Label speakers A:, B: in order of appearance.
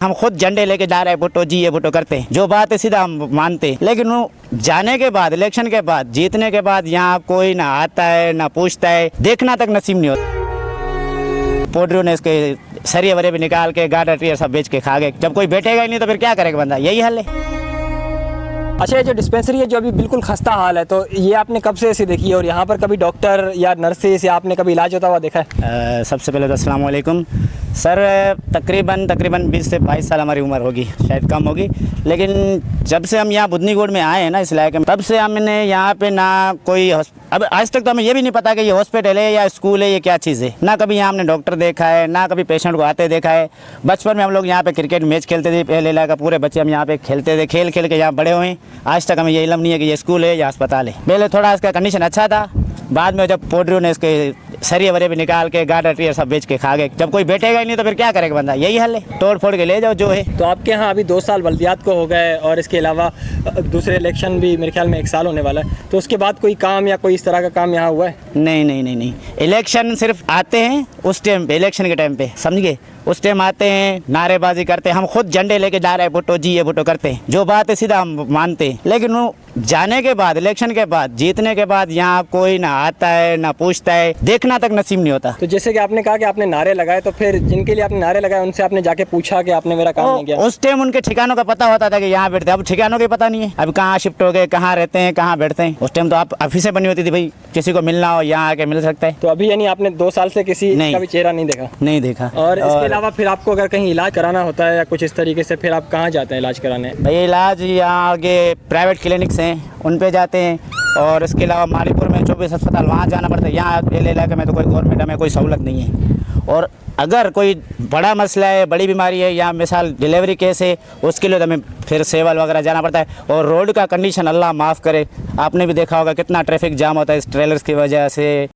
A: हम खुद झंडे लेके जा रहे हैं, भुट्टो जी ये भुट्टो करते हैं, जो बात है सीधा हम मानते, लेकिन वो जाने के बाद, इलेक्शन के बाद, जीतने के बाद यहाँ कोई ना आता है ना पूछता है, देखना तक नसीब नहीं होता। पोड्रियो ने इसके सरिये वरिये भी निकाल के गार्डर टीयर सब बेच के खा गए। जब कोई बैठेगा ही नहीं तो फिर क्या करेगा बंदा, यही हल है।
B: अच्छा, ये जो डिस्पेंसरी है जो अभी बिल्कुल खस्ता हाल है, तो ये आपने कब से ऐसी देखी है और यहाँ पर कभी डॉक्टर या नर्सेस या आपने कभी इलाज होता हुआ देखा है?
A: सबसे पहले तो अस्सलाम वालेकुम सर। तकरीबन 20 से 22 साल हमारी उम्र होगी, शायद कम होगी, लेकिन जब से हम यहाँ बुधनीगुड़ में आए हैं ना इस इलाके में, तब से हमने यहाँ पे ना कोई अब आज तक तो हमें ये भी नहीं पता कि ये हॉस्पिटल है या स्कूल है, ये क्या चीज़ है। ना कभी यहाँ हमने डॉक्टर देखा है, ना कभी पेशेंट को आते देखा है। बचपन में हम लोग यहाँ पे क्रिकेट मैच खेलते थे, पहले इलाका पूरे बच्चे हम यहाँ पे खेलते थे, खेल खेल के यहाँ बड़े हुए हैं। आज तक हमें ये इल्म नहीं है कि ये स्कूल है या अस्पताल है। पहले थोड़ा इसका कंडीशन अच्छा था, बाद में जब पोड्रियो ने इसके सरिये वरिये भी निकाल के गार्डर टीयर सब बेच के खा गए। जब कोई बैठेगा ही नहीं तो फिर क्या करेगा बंदा, यही हल है, तोड़ फोड़ के ले जाओ जो है।
B: तो आपके यहाँ अभी 2 साल बल्दियात को हो गए और इसके अलावा दूसरे इलेक्शन भी मेरे ख्याल में 1 साल होने वाला है, तो उसके बाद कोई काम या कोई इस तरह का काम यहाँ हुआ है?
A: नहीं। इलेक्शन सिर्फ आते हैं उस टाइम पे, इलेक्शन के टाइम पे, समझ गए, उस टाइम आते हैं, नारेबाजी करते हैं। हम खुद झंडे लेके जा रहे हैं, भुट्टो जी ये भुट्टो करते हैं, जो बात है सीधा हम मानते, लेकिन वो जाने के बाद, इलेक्शन के बाद, जीतने के बाद यहाँ कोई ना आता है ना पूछता है, देखना तक नसीब नहीं होता।
B: तो जैसे कि आपने कहा कि आपने नारे लगाए, तो फिर जिनके लिए आपने नारे लगाए उनसे आपने जाके पूछा कि आपने मेरा काम नहीं किया?
A: उस टाइम उनके ठिकानों का पता होता था कि यहाँ बैठते, अब ठिकानों का पता नहीं है। अब कहाँ शिफ्ट हो गए, कहाँ रहते हैं, कहाँ बैठते हैं। उस टाइम तो आप ऑफिसें बनी होती थी, भाई किसी को मिलना हो यहाँ आके मिल सकता है।
B: तो अभी यानी आपने 2 साल से किसी का भी चेहरा नहीं देखा?
A: नहीं देखा।
B: और इसके अलावा फिर आपको अगर कहीं इलाज कराना होता है या कुछ इस तरीके से, फिर आप कहाँ जाते हैं इलाज कराने?
A: भाई इलाज यहाँ आगे प्राइवेट क्लिनिक्स हैं, उन पे जाते हैं, और इसके अलावा मालीपुर में 24 अस्पताल, वहाँ जाना पड़ता है। यहाँ पहले इलाके में तो कोई गवर्नमेंट में कोई सहूलत नहीं है। और अगर कोई बड़ा मसला है, बड़ी बीमारी है, या मिसाल डिलीवरी केस है, उसके लिए तो हमें फिर सेवल वगैरह जाना पड़ता है। और रोड का कंडीशन अल्लाह माफ़ करे, आपने भी देखा होगा कितना ट्रैफिक जाम होता है इस ट्रेलर्स की वजह से।